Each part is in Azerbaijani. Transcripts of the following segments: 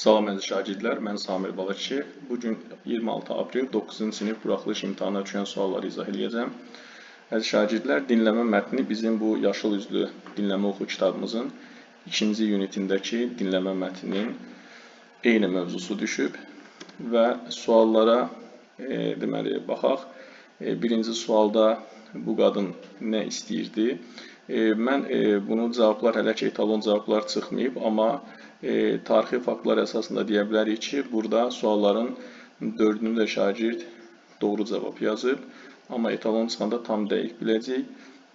Salam əziz şagirdlər, mən Samir Balıqçı. Bugün 26 aprel 9-cu sinif buraxılış imtahanına düşən sualları izah edəcəm. Əziz şagirdlər, dinləmə mətni bizim bu yaşıl üzlü dinləmə oxu kitabımızın 2-ci unitindəki dinləmə mətninin eyni mövzusu düşüb və suallara baxaq. Birinci sualda bu qadın nə istəyirdi? Mən bunu cavablar hələ ki etalon cavablar çıxmayıb, amma tarixi faktlar əsasında deyə bilərik ki, burada sualların 4-ünü də şagird doğru cavab yazıb, amma etalon çıxanda tam dəqiq biləcək.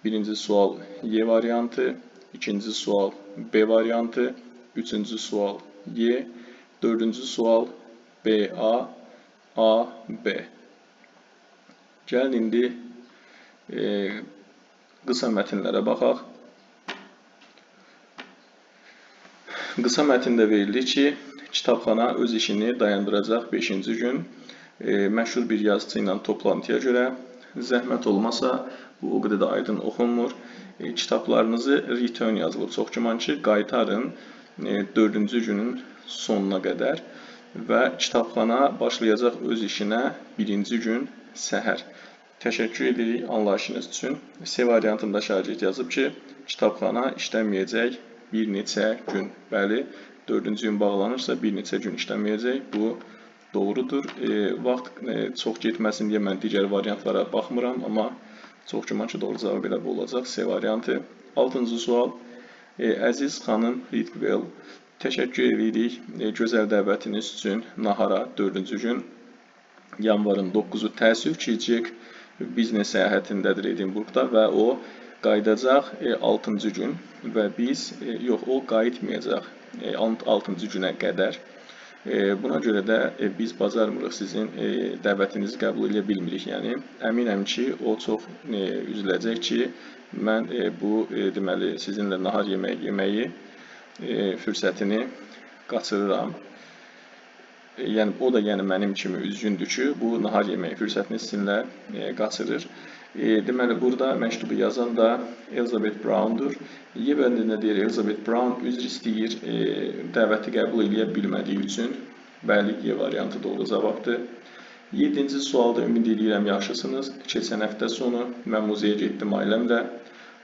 Birinci sual Y variantı, ikinci sual B variantı, üçüncü sual Y, dördüncü sual B, A, B. Gəlin indi qısa mətnlərə baxaq. Qısa mətndə verilir ki, kitabxana öz işini dayandıracaq 5-ci gün məşhur bir yazıçı ilə toplantıya görə. Zəhmət olmasa, bu o qədər də aydın oxunmur. Kitablarınızı return yazılır. Çox güman ki, qaytarın 4-cü günün sonuna qədər və kitabxana başlayacaq öz işinə 1-ci gün səhər. Təşəkkür edirik anlayışınız üçün. C variantında şagird yazıb ki, kitabxana işləməyəcək bir neçə gün. Bəli, 4-cü gün bağlanırsa bir neçə gün işləməyəcək. Bu doğrudur. Vaxt çox getməsin deyə mən digər variantlara baxmıram, amma çox güman ki, doğru cavab elə bu olacaq. C variantı. 6-cı sual. Əziz xanım Ridwell, təşəkkür edirik gözəl dəvətiniz üçün nahara 4-cü gün. Yanvarın 9-u təəssüf ki, Jack biznes səyahətindədir Edinburqda və o qayıdacaq 6-cı gün və biz, o qayıtmayacaq 6-cı günə qədər. Buna görə də biz bacarmırıq sizin dəvətinizi qəbul edə bilmirik. Yəni, əminəm ki, o çox üzüləcək ki, mən bu sizinlə nahar yeməyi fürsətini qaçırıram. Yəni, o da mənim kimi üzgündür ki, bu nahar yeməyi fürsətini sizinlə qaçırır. Deməli, burada məktubu yazan da Elizabeth Brown'dur. Y bəndində deyir, Elizabeth Brown üzr istəyir, dəvəti qəbul edə bilmədiyi üçün. Bəli, Y variantı doğru cavabdır. 7-ci sualda ümid edirəm yaxşısınız. Keçən həftə sonu mən muzeyə getdim ailəmlə.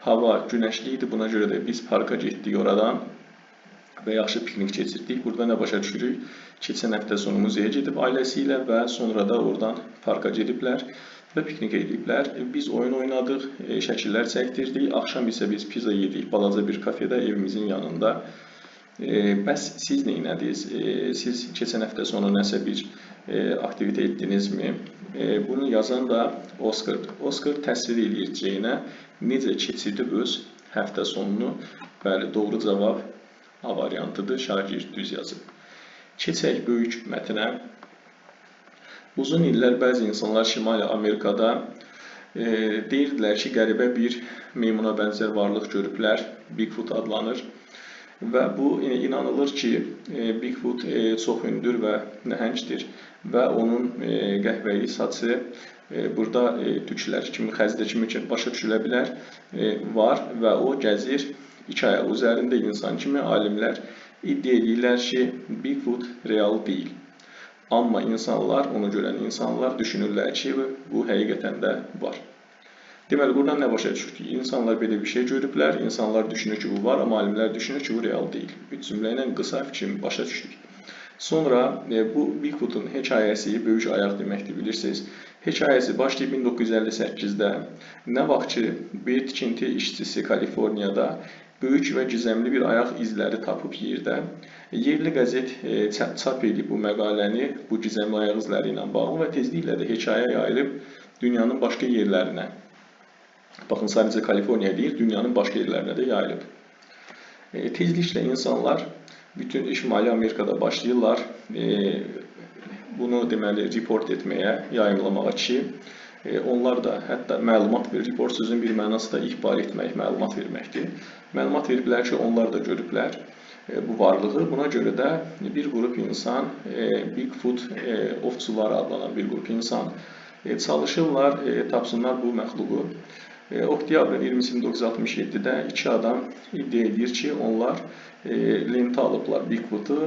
Hava günəşli idi, buna görə də biz parka getdik oradan və yaxşı piknik keçirdik. Burada nə başa düşürük? Keçən həftə sonu muzeyə gedib ailəsi ilə və sonra da oradan parka gediblər və piknik ediblər. Biz oyun oynadıq, şəkillər çəkdirdik. Axşam isə biz pizza yedik balaca bir kafedə evimizin yanında. Bəs siz nə etdiniz? Siz keçən həftə sonu nəsə bir aktivitə etdinizmi? Bunu yazan da Oscar'dır. Oscar təsvir edir Jane'ə necə keçirdib öz həftə sonunu. Bəli, doğru cavab A variantıdır. Şagird düz yazıb. Keçək böyük mətnə. Uzun illər bəzi insanlar Şimali Amerikada deyirdilər ki, qəribə bir meymuna bənzər varlıq görüblər. Bigfoot adlanır. Və bu inanılır ki, Bigfoot çox hündür və nəhəngdir və onun qəhvəyi saçı burada tüklər kimi, xəzdə kimi başa düşülə bilər var və o gəzir 2 ayaq üzərində insan kimi. Alimlər iddia edirlər ki, Bigfoot real deyil. Amma insanlar, onu görən insanlar düşünürlər ki, bu həqiqətən də var. Deməli, buradan nə başa düşür ki, insanlar belə bir şey görüblər, insanlar düşünür ki, bu var, amma alimlər düşünür ki, bu real deyil. 3 cümlə ilə qısa fikrimi başa düşdük. Sonra bu Bigfoot'un hekayəsi, böyük ayaq deməkdir, bilirsiniz. Hekayəsi başlayıb 1958-də. Nə vaxt ki, bir tikinti işçisi Kaliforniyada böyük və gizəmli bir ayaq izləri tapıb yerdə. Yerli qəzet çap edib bu məqaləni, bu gizəmli ayaq izləri ilə bağlı və tezliklə də hekayə yayılıb dünyanın başqa yerlərinə. Baxın, sadəcə Kaliforniya deyil, dünyanın başqa yerlərinə də yayılıb. Tezliklə insanlar bütün Şimali Amerikada başlayırlar bunu deməli report etməyə, yayımlamağa ki, onlar da hətta məlumat verir. Report sözün bir mənası da ihbar etmək, məlumat verməkdir. Məlumat veriblər ki, onlar da görüblər bu varlığı. Buna görə də bir qrup insan, Bigfoot ovçuları adlanan bir qrup insan çalışırlar, tapsınlar bu məxluqu. Oktyabrın 20'si 1967'də iki adam iddia edir ki, onlar lentə alıblar Bigfoot'u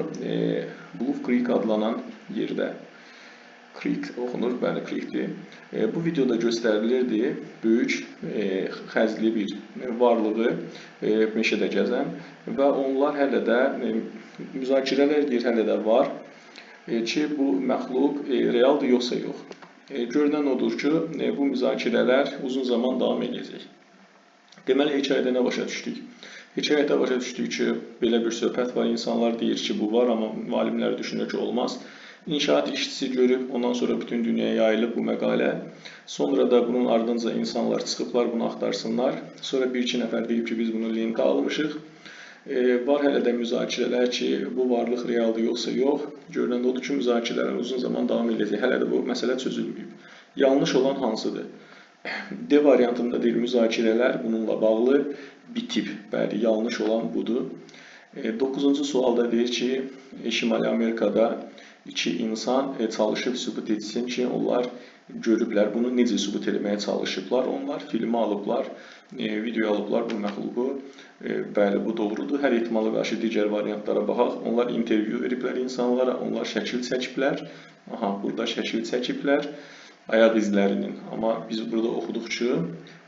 Bluff Creek adlanan yerdə. Creek oxunur, bəli, Creekdir. Bu videoda göstərilirdi böyük xəzli bir varlığı meşədə gəzən və onlar hələ də müzakirələr gedir, hələ də var ki, bu məxluq realdır yoxsa yox. Görünən odur ki, bu müzakirələr uzun zaman davam edəcək. Deməli, hekayədə nə başa düşdük? Hekayədə başa düşdük ki, belə bir söhbət var, insanlar deyir ki, bu var, amma alimlər düşünür ki, olmaz. İnşaat işçisi görüb, ondan sonra bütün dünyaya yayılıb bu məqalə. Sonra da bunun ardınca insanlar çıxıblar, bunu axtarsınlar. Sonra bir-iki nəfər deyib ki, biz bunu lentə almışıq. Var hələ də müzakirələr ki, bu varlıq realdır yoxsa yox. Görünən odur ki, müzakirələr uzun zaman davam edəcək. Hələ də bu məsələ çözülməyib. Yanlış olan hansıdır? D variantında deyir, müzakirələr bununla bağlı bitib. Bəli, yanlış olan budur. 9-cu sualda deyir ki, Şimali Amerikada iki insan çalışıb sübut etsin ki, onlar görüblər, bunu necə sübut etməyə çalışıblar. Onlar filmi alıblar, video alıblar bu məxluqu. Bəli, bu doğrudur. Hər ehtimala qarşı digər variantlara baxaq. Onlar intervyu veriblər insanlara, onlar şəkil çəkiblər. Aha, burada şəkil çəkiblər ayaq izlərinin. Amma biz burada oxuduq ki,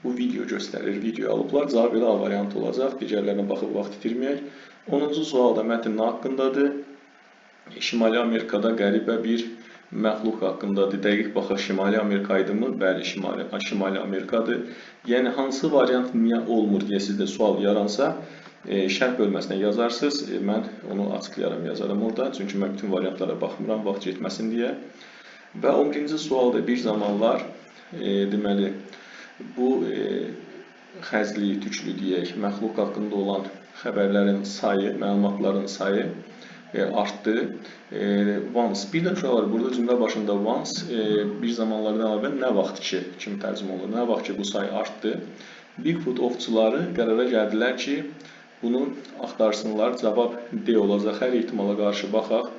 bu video göstərir, video alıblar. Cavab elə A variantı olacaq. Digərlərinə baxıb vaxt itirməyək. 10-cu sualda mətn haqqındadır. Şimali Amerikada qəribə bir məxluq haqqındadır. Dəqiq baxaq, Şimali Amerika idimi? Bəli, Şimali Amerikadır. Yəni, hansı variant niyə olmur deyə sizdə sual yaransa, şərh bölməsinə yazarsınız. Mən onu açıqlayaram, yazaram orada. Çünki mən bütün variantlara baxmıram, vaxt getməsin deyə. Və 11-ci sualda bir zamanlar, deməli, bu xəzli, tüklü deyək, məxluq haqqında olan xəbərlərin sayı, məlumatların sayı artdı. Once, bir də uşaqlar, burada cümlə başında once, bir zamanlardan əvvəl nə vaxt ki, kimi tərcümə olunur, nə vaxt ki bu sayı artdı. Bigfoot ovçuları qərara gəldilər ki, bunu axtarsınlar, cavab D olacaq, hər ehtimala qarşı baxaq.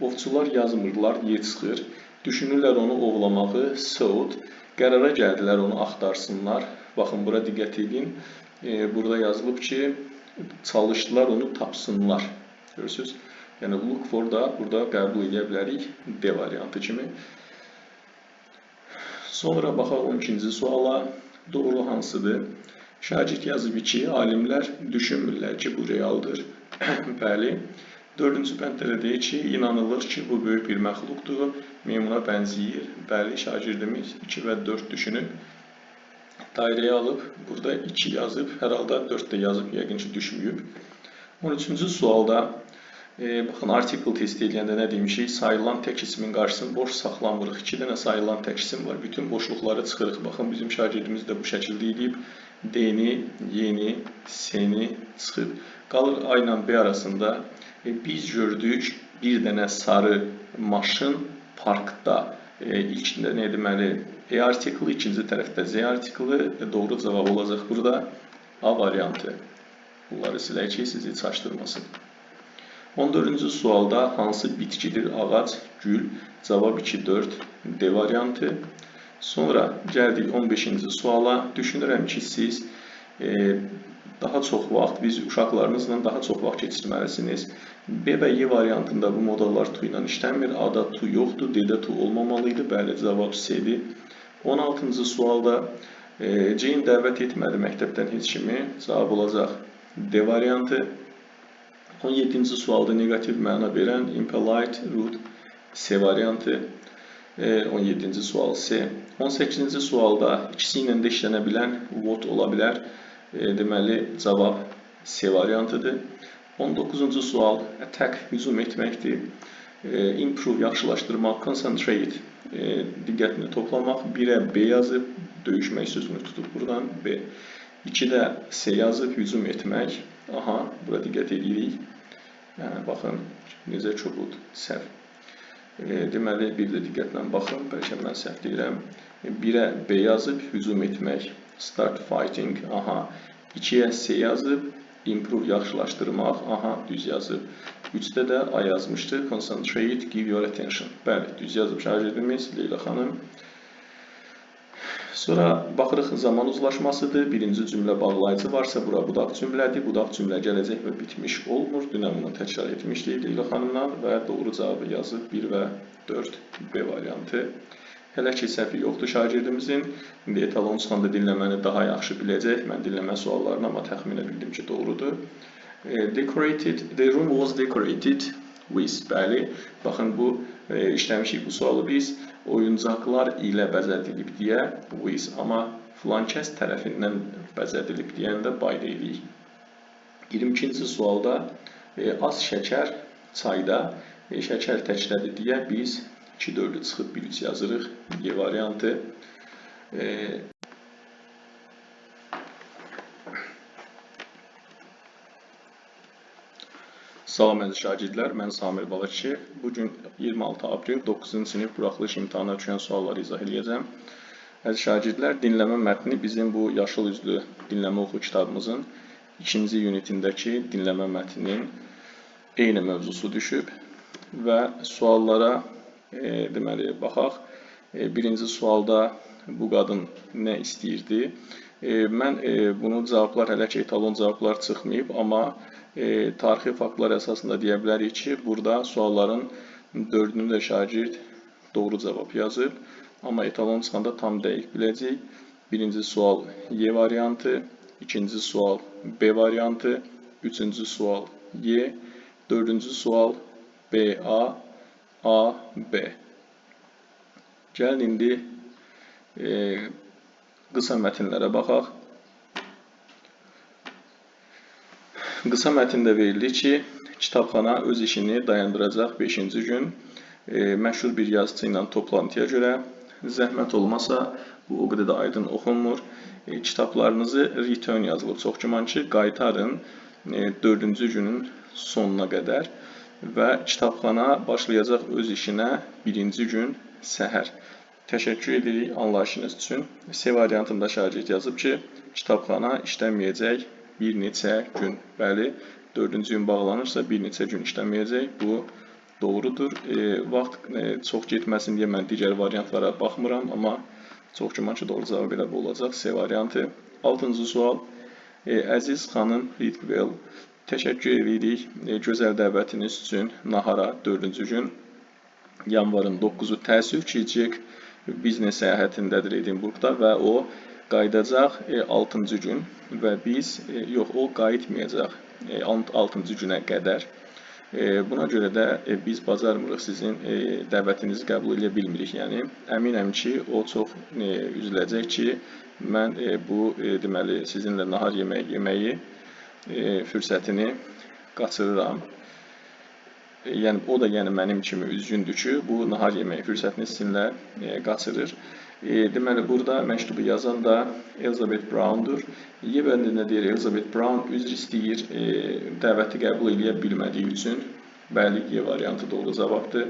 Ovçular yazmırlar, yer çıxır, düşünürlər onu ovlamağı, sought, qərara gəldilər onu axtarsınlar. Baxın, bura diqqət edin, burada yazılıb ki, çalışdılar onu tapsınlar. Görürsünüz? Yəni, look for da burada qəbul edə bilərik D variantı kimi. Sonra baxaq 12-ci suala. Doğru hansıdır? Şagird yazıb ki, alimlər düşünmürlər ki, bu realdır. Bəli. 4-cü bənddə deyir ki, inanılır ki, bu böyük bir məxluqdur, meymuna bənzəyir. Bəli, şagirdimiz 2 və 4 düşünüb. Dairəyə alıb, burada 2 yazıb, hər halda 4 də yazıb, yəqin ki, düşməyib. 13-cü sualda, baxın, article test edəndə nə demişik? Sayılan tək ismin qarşısını boş saxlamırıq. 2 dənə sayılan tək isim var. Bütün boşluqları çıxırıq. Baxın, bizim şagirdimiz də bu şəkildə edib. D-ni, Y-ni, S-ni çıxıb. Qalır A ilə B arasında. Biz gördük bir dənə sarı maşın parkda. İlk nə deməli? E artiklı, ikinci tərəfdə Z artiklı. Doğru cavab olacaq burada A variantı. Bunları silək ki, sizi çaşdırmasın. 14-cü sualda hansı bitkidir? Ağac, gül, cavab 2-4, D variantı. Sonra gəldik 15-ci suala. Düşünürəm ki, siz daha çox vaxt, biz uşaqlarınızla daha çox vaxt keçirməlisiniz. B və Y variantında bu modallar tu ilə işləmir. A-da tu yoxdur, D-də tu olmamalıydı. Bəli, cavab C-dir. 16-cı sualda Jane dəvət etmədi məktəbdən heç kimi. Cavab olacaq D variantı. 17-ci sualda negativ məna verən impolite, rude, C variantı. 17-ci sual C. 18-ci sualda ikisi ilə də işlənə bilən what ola bilər. Deməli, cavab C variantıdır. 19-cu sual attack, hücum etməkdir. Improve, yaxşılaşdırmaq, concentrate, diqqətini toplamaq. 1-ə B yazıb, döyüşmək sözünü tutub buradan B. 2-də C yazıb, hücum etmək. Aha, bura diqqət edirik. Yəni, baxın, necə kobud, səhv. Deməli, bir də diqqətlə baxın, bəlkə mən səhv deyirəm. 1-ə B yazıb, hücum etmək, start fighting, aha. 2-yə C yazıb, improve, yaxşılaşdırmaq, aha, düz yazıb. 3-də də A yazmışdı, concentrate, give your attention. Bəli, düz yazıb şagirdimiz Leyla xanım. Sonra baxırıq zaman uzlaşmasıdır. Birinci cümlə bağlayıcı varsa, bura budaq cümlədir. Budaq cümlə gələcək və bitmiş olmur. Dünən bunu təkrar etmişdik Leyla xanımdan və doğru cavabı yazıb 1 və 4 B variantı. Hələ ki səhvi yoxdur şagirdimizin. İndi etalon çıxanda dinləməni daha yaxşı biləcək. Mən dinləmə suallarını amma təxminə bildim ki, doğrudur. The room was decorated with. Bəli, baxın bu işləmişik bu sualı biz. Oyuncaqlar ilə bəzədilib deyə with, amma filan kəs tərəfindən bəzədilib deyəndə by deyirik. 22-ci sualda az şəkər çayda, şəkər təklədir deyə biz 2-4-ü çıxıb 1-3 yazırıq. Y variantı. Salam əziz şagirdlər, mən Samir Balıqçı. Bugün 26 aprel 9-cu sinif buraxılış imtahanına düşən sualları izah edəcəm. Əziz şagirdlər, dinləmə mətni bizim bu yaşıl üzlü dinləmə oxu kitabımızın 2-ci unitindəki dinləmə mətninin eyni mövzusu düşüb və suallara deməli baxaq. Birinci sualda bu qadın nə istəyirdi? Mən bunun cavablar hələ ki etalon cavablar çıxmayıb, amma tarixi faktlar əsasında deyə bilərik ki, burada sualların 4-ünü də şagird doğru cavab yazıb, amma etalon çıxanda tam dəqiq biləcək. Birinci sual Y variantı, ikinci sual B variantı, üçüncü sual Y, dördüncü sual B, A, B. Gəlin indi qısa mətnlərə baxaq. Qısa mətndə verilir ki, kitabxana öz işini dayandıracaq 5-ci gün. Məşhur bir yazıçı ilə toplantıya görə zəhmət olmasa, bu o qədər də aydın oxunmur. Kitablarınızı return yazılıb, çox güman ki, qaytarın 4-cü günün sonuna qədər və kitabxana başlayacaq öz işinə 1-ci gün səhər. Təşəkkür edirik anlayışınız üçün. C variantında şagird yazıb ki, kitabxana işləməyəcək bir neçə gün. Bəli, 4-cü gün bağlanırsa bir neçə gün işləməyəcək. Bu doğrudur. Vaxt çox getməsin deyə mən digər variantlara baxmıram, amma çox güman ki, doğru cavab elə bu olacaq. C variantı. 6-cı sual. Əziz xanım Ridwell, təşəkkür edirik gözəl dəvətiniz üçün nahara 4-cü gün. Yanvarın 9-u təəssüf ki, Jack biznes səyahətindədir Edinburqda və o qayıdacaq 6-cı gün və biz, yox, o qayıtmayacaq 6-cı günə qədər. Buna görə də biz bacarmırıq sizin dəvətinizi qəbul edə bilmirik. Yəni, əminəm ki, o çox üzüləcək ki, mən bu deməli sizinlə nahar yeməyi fürsətini qaçırıram. Yəni, o da mənim kimi üzgündür ki, bu nahar yeməyi fürsətini sizinlə qaçırır. Deməli, burada məktubu yazan da Elizabeth Brown'dur. Y bəndində deyir, Elizabeth Brown üzr istəyir, dəvəti qəbul edə bilmədiyi üçün. Bəli, Y variantı doğru cavabdır.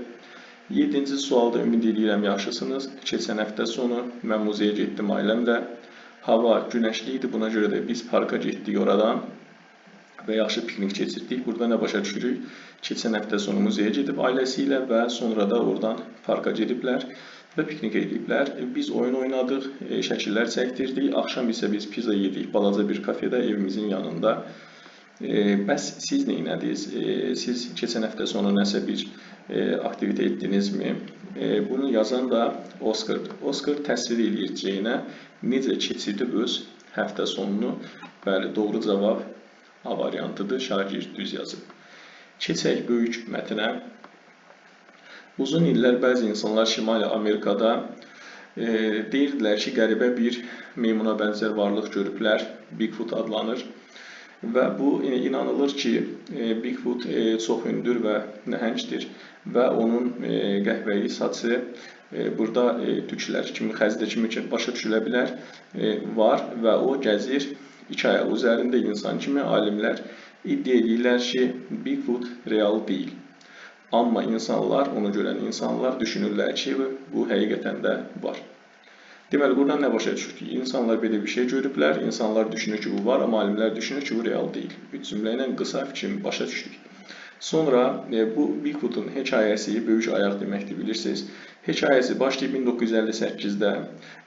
7-ci sualda ümid edirəm yaxşısınız. Keçən həftə sonu mən muzeyə getdim ailəmlə. Hava günəşli idi, buna görə də biz parka getdik oradan və yaxşı piknik keçirdik. Burada nə başa düşürük? Keçən həftə sonu muzeyə gedib ailəsi ilə və sonra da oradan parka gediblər və piknik ediblər. Biz oyun oynadıq, şəkillər çəkdirdik. Axşam isə biz pizza yedik balaca bir kafedə evimizin yanında. Bəs siz nə etdiniz? Siz keçən həftə sonu nəsə bir aktivitə etdinizmi? Bunu yazan da Oscar'dır. Oscar təsvir edir Jane'ə necə keçirdi öz həftə sonunu. Bəli, doğru cavab A variantıdır. Şagird düz yazıb. Keçək böyük mətnə. Uzun illər bəzi insanlar Şimali Amerikada deyirdilər ki, qəribə bir meymuna bənzər varlıq görüblər. Bigfoot adlanır. Və bu inanılır ki, Bigfoot çox hündür və nəhəngdir və onun qəhvəyi saçı burada tüklər kimi, xəzdə kimi başa düşülə bilər var və o gəzir 2 ayağı üzərində insan kimi. Alimlər iddia edirlər ki, Bigfoot real deyil. Amma insanlar, onu görən insanlar düşünürlər ki, bu həqiqətən də var. Deməli, buradan nə başa düşür ki, insanlar belə bir şey görüblər, insanlar düşünür ki, bu var, amma alimlər düşünür ki, bu real deyil. 3 cümlə ilə qısa fikrimi başa düşdük. Sonra bu Bigfoot'un hekayəsi, böyük ayaq deməkdir, bilirsiniz. Hekayəsi başlayıb 1958-də.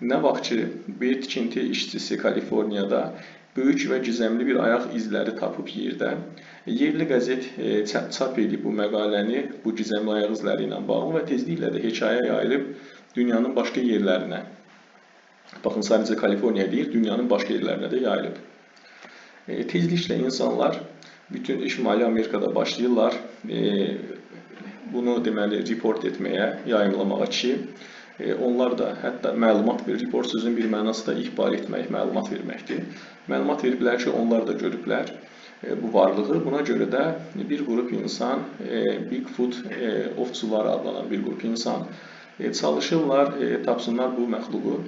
Nə vaxt ki, bir tikinti işçisi Kaliforniyada böyük və gizəmli bir ayaq izləri tapıb yerdə. Yerli qəzet çap edib bu məqaləni bu gizəmli ayaq izləri ilə bağlı və tezliklə də hekayə yayılıb dünyanın başqa yerlərinə. Baxın, sadəcə Kaliforniya deyil, dünyanın başqa yerlərinə də yayılıb. Tezliklə insanlar bütün Şimali Amerikada başlayırlar bunu deməli report etməyə, yayımlamağa ki, onlar da hətta məlumat verir. Report sözünün bir mənası da ihbar etmək, məlumat verməkdir. Məlumat veriblər ki, onlar da görüblər bu varlığı. Buna görə də bir qrup insan, Bigfoot ovçuları adlanan bir qrup insan çalışırlar, tapsınlar bu məxluqu.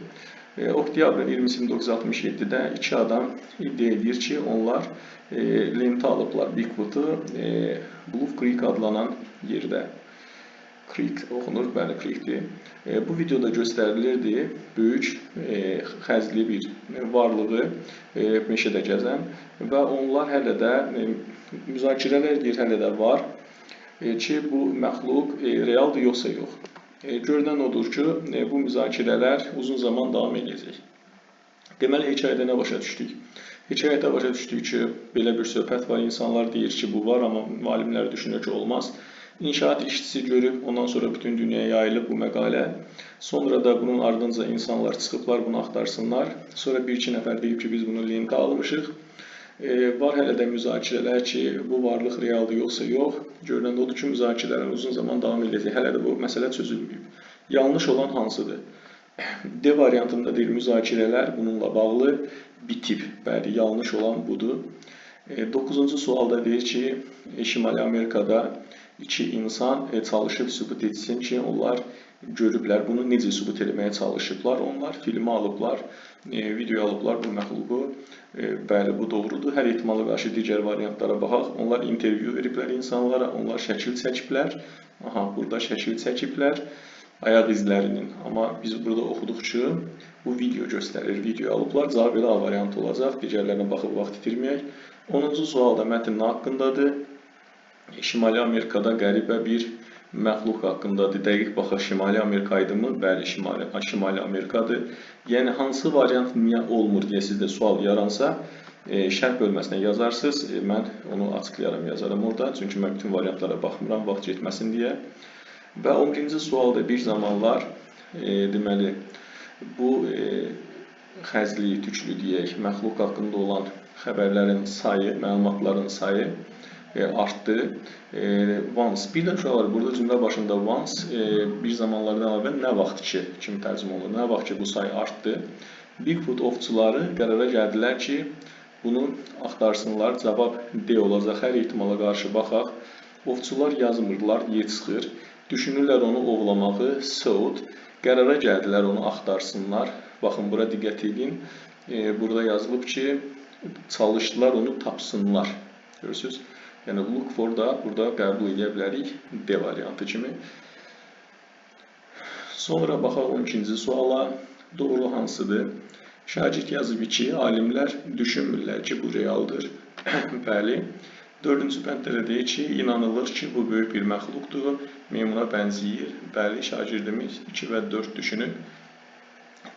Oktyabrın 20-si 1967-də iki adam iddia edir ki, onlar lenti alıblar Bigfoot'u Bluff Creek adlanan yerdə. Creek oxunur, bəli, Creek'dir. Bu videoda göstərilirdi böyük, xəzli bir varlığı meşədə gəzən və onlar hələ də müzakirələr hələ də var ki, bu məxluq realdır yoxsa yox. Görünən odur ki, bu müzakirələr uzun zaman davam edəcək. Deməli, hekayədə nə başa düşdük? Hekayədə başa düşdük ki, belə bir söhbət var, insanlar deyir ki, bu var, amma alimlər düşünür ki, olmaz. İnşaat işçisi görüb, ondan sonra bütün dünyaya yayılıb bu məqalə. Sonra da bunun ardınca insanlar çıxıblar, bunu axtarsınlar. Sonra bir-iki nəfər deyib ki, biz bunu lentə almışıq. Var hələ də müzakirələr ki, bu varlıq realdır yoxsa yox. Görünən odur ki, müzakirələr uzun zaman davam edəcək. Hələ də bu məsələ çözülməyib. Yanlış olan hansıdır? D variantında deyil, müzakirələr bununla bağlı bitib. Bəli, yanlış olan budur. 9-cu sualda deyir ki, Şimali Amerikada iki insan çalışıb sübut etsin ki, onlar görüblər, bunu necə sübut etməyə çalışıblar. Onlar filmi alıblar, video alıblar bu məxluqu. Bəli, bu doğrudur. Hər ehtimala qarşı digər variantlara baxaq. Onlar intervyu veriblər insanlara, onlar şəkil çəkiblər. Aha, burada şəkil çəkiblər ayaq izlərinin. Amma biz burada oxuduq ki, bu video göstərir, video alıblar. Cavab elə A variantı olacaq. Digərlərinə baxıb vaxt itirməyək. 10-cu sualda mətn haqqındadır. Şimali Amerikada qəribə bir məxluq haqqındadır. Dəqiq baxaq, Şimali Amerika idimi? Bəli, Şimali Amerikadır. Yəni, hansı variant niyə olmur deyə sizdə sual yaransa, şərh bölməsinə yazarsınız. Mən onu açıqlayaram, yazaram orada. Çünki mən bütün variantlara baxmıram, vaxt getməsin deyə. Və 11-ci sualda bir zamanlar, deməli, bu xəzli, tüklü deyək, məxluq haqqında olan xəbərlərin sayı, məlumatların sayı artdı. Once, bir də uşaqlar, burada cümlə başında once, bir zamanlardan əvvəl nə vaxt ki, kimi tərcümə olunur, nə vaxt ki bu sayı artdı. Bigfoot ovçuları qərara gəldilər ki, bunu axtarsınlar, cavab D olacaq, hər ehtimala qarşı baxaq. Ovçular yazmırlar, yer çıxır, düşünürlər onu ovlamağı, sought, qərara gəldilər onu axtarsınlar. Baxın, bura diqqət edin, burada yazılıb ki, çalışdılar onu tapsınlar, görürsünüz? Yəni, look for da burada qəbul edə bilərik D variantı kimi. Sonra baxaq 12-ci suala, doğru hansıdır? Şagird yazıb ki, alimlər düşünmürlər ki, bu realdır. Bəli. 4-cü bənddə deyir ki, inanılır ki, bu böyük bir məxluqdur, meymuna bənzəyir. Bəli, şagirdimiz 2 və 4 düşünüb.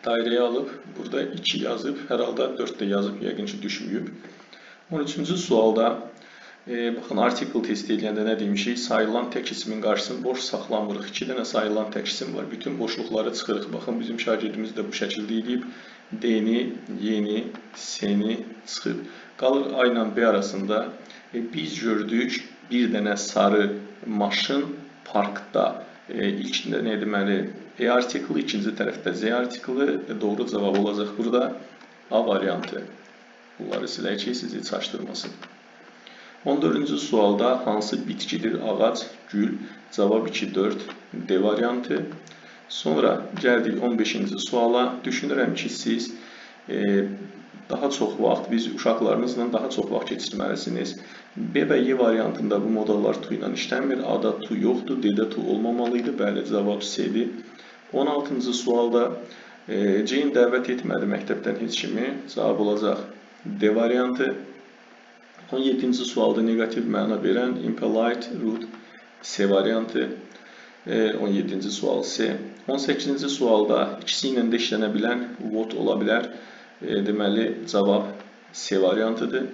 Dairəyə alıb, burada 2 yazıb, hər halda 4 də yazıb, yəqin ki, düşməyib. 13-cü sualda, baxın, article testi edəndə nə demişik? Sayılan tək ismin qarşısını boş saxlamırıq. 2 dənə sayılan tək isim var. Bütün boşluqları çıxırıq. Baxın, bizim şagirdimiz də bu şəkildə edib. D-ni, Y-ni, S-ni çıxıb. Qalır A ilə B arasında. Biz gördük bir dənə sarı maşın parkda. İlk nə deməli? E article, ikinci tərəfdə Z article. Doğru cavab olacaq burada A variantı. Bunları silək ki, sizi çaşdırmasın. 14-cü sualda hansı bitkidir? Ağac, gül, cavab 2-4, D variantı. Sonra gəldik 15-ci suala. Düşünürəm ki, siz daha çox vaxt, biz uşaqlarınızla daha çox vaxt keçirməlisiniz. B və Y variantında bu modallar tu ilə işləmir. A-da tu yoxdur, D-də tu olmamalıydı. Bəli, cavab C-dir. 16-cı sualda Jane dəvət etmədi məktəbdən heç kimi. Cavab olacaq D variantı. 17-ci sualda negativ məna verən impolite, rude, C variantı. 17-ci sual C. 18-ci sualda ikisi ilə də işlənə bilən what ola bilər. Deməli, cavab C variantıdır.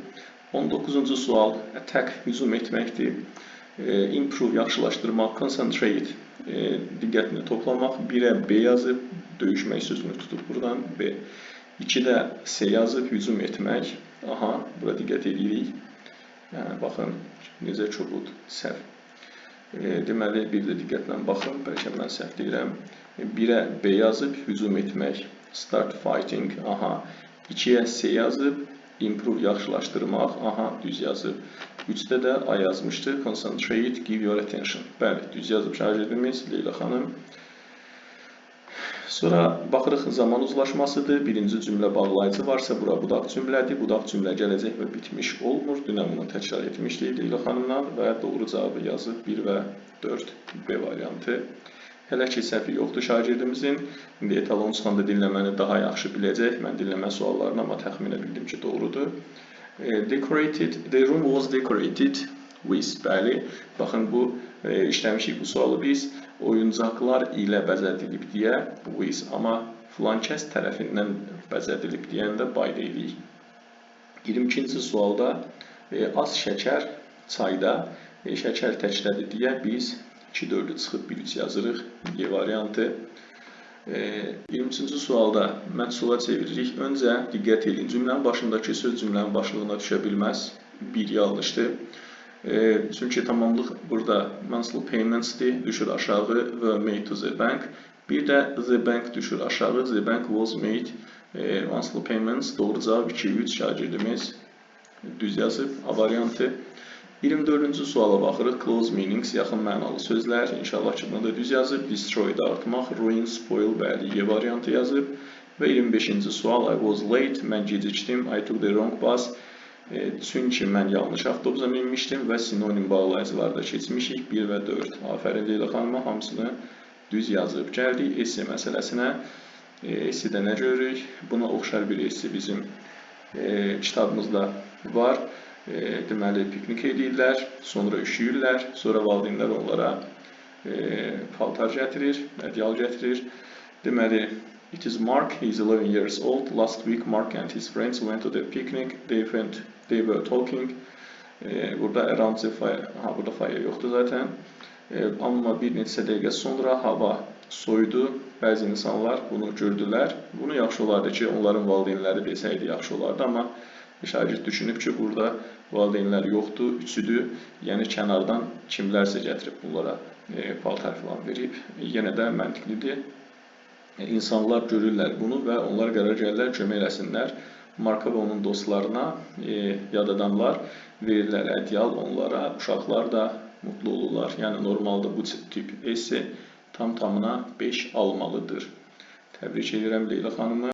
19-cu sual attack, hücum etməkdir. Improve, yaxşılaşdırmaq, concentrate, diqqətini toplamaq. 1-ə B yazıb, döyüşmək sözünü tutub buradan B. 2-də C yazıb, hücum etmək. Aha, bura diqqət edirik. Yəni, baxın, necə kobud, səhv. Deməli, bir də diqqətlə baxın, bəlkə mən səhv deyirəm. 1-ə B yazıb, hücum etmək, start fighting, aha. 2-yə C yazıb, improve, yaxşılaşdırmaq, aha, düz yazıb. 3-də də A yazmışdı, concentrate, give your attention. Bəli, düz yazıb şagirdimiz Leyla xanım. Sonra baxırıq zaman uzlaşmasıdır. Birinci cümlə bağlayıcı varsa, bura budaq cümlədir. Budaq cümlə gələcək və bitmiş olmur. Dünən bunu təkrar etmişdik Leyla xanımla və doğru cavabı yazıb 1 və 4 B variantı. Hələ ki səhvi yoxdur şagirdimizin. İndi etalon çıxanda dinləməni daha yaxşı biləcək. Mən dinləmə suallarını amma təxminə bildim ki doğrudur. Decorated, the room was decorated with, bəli. Baxın bu işləmişik bu sualı biz. Oyuncaqlar ilə bəzədilib deyə with, amma filan kəs tərəfindən bəzədilib deyəndə by deyirik. 22-ci sualda az şəkər çayda, şəkər təklədir deyə biz 2-4-ü çıxıb 1-3 yazırıq. Y variantı. 23-ci sualda məhsula çeviririk. Öncə diqqət edin. Cümlənin başındakı söz cümlənin başlığına düşə bilməz. 1 yanlışdır. Çünki tamamlıq burada monthly payments-dir, düşür aşağı və made to the bank. Bir də the bank düşür aşağı, the bank was made monthly payments. Doğru cavab 2-3 şagirdimiz düz yazıb. A variantı. 24-cü suala baxırıq. Close meanings, yaxın mənalı sözlər. İnşallah ki, bunu da düz yazıb. Destroy, dağıtmaq, ruin, spoil, bəli, Y variantı yazıb. Və 25-ci sual, I was late, mən gecikdim, I took the wrong bus. Çünki mən yanlış avtobusa minmişdim və sinonim bağlayıcılarda keçmişik 1 və 4. Afərin Leyla xanıma hamısını düz yazıb. Gəldik esse məsələsinə. Essedə nə görürük? Buna oxşar bir esse bizim kitabımızda var. Deməli, piknik edirlər, sonra üşüyürlər, sonra valideynlər onlara paltar gətirir, ədyal gətirir. Deməli, it is Mark, he is 11 years old. Last week, Mark and his friends went to the picnic. They were talking. Burada around the fire, burada fire yoxdur zaten. Amma bir neçə dəqiqə sonra hava soyudu. Bəzi insanlar bunu gördülər. Bunu yaxşı olardı ki, onların valideynləri desəydi yaxşı olardı. Amma şagird düşünüb ki, burada valideynlər yoxdur, üçüdür. Yəni kənardan kimlərsə gətirib bunlara paltar falan verib. Yenə də məntiqlidir. İnsanlar görürlər bunu və onlar qərar gəlirlər, kömək eləsinlər. Marka və onun dostlarına, yad adamlar verirlər ədyal onlara, uşaqlar da mutlu olurlar. Yəni normalda bu tip esse tam-tamına 5 almalıdır. Təbrik edirəm Leyla xanımı.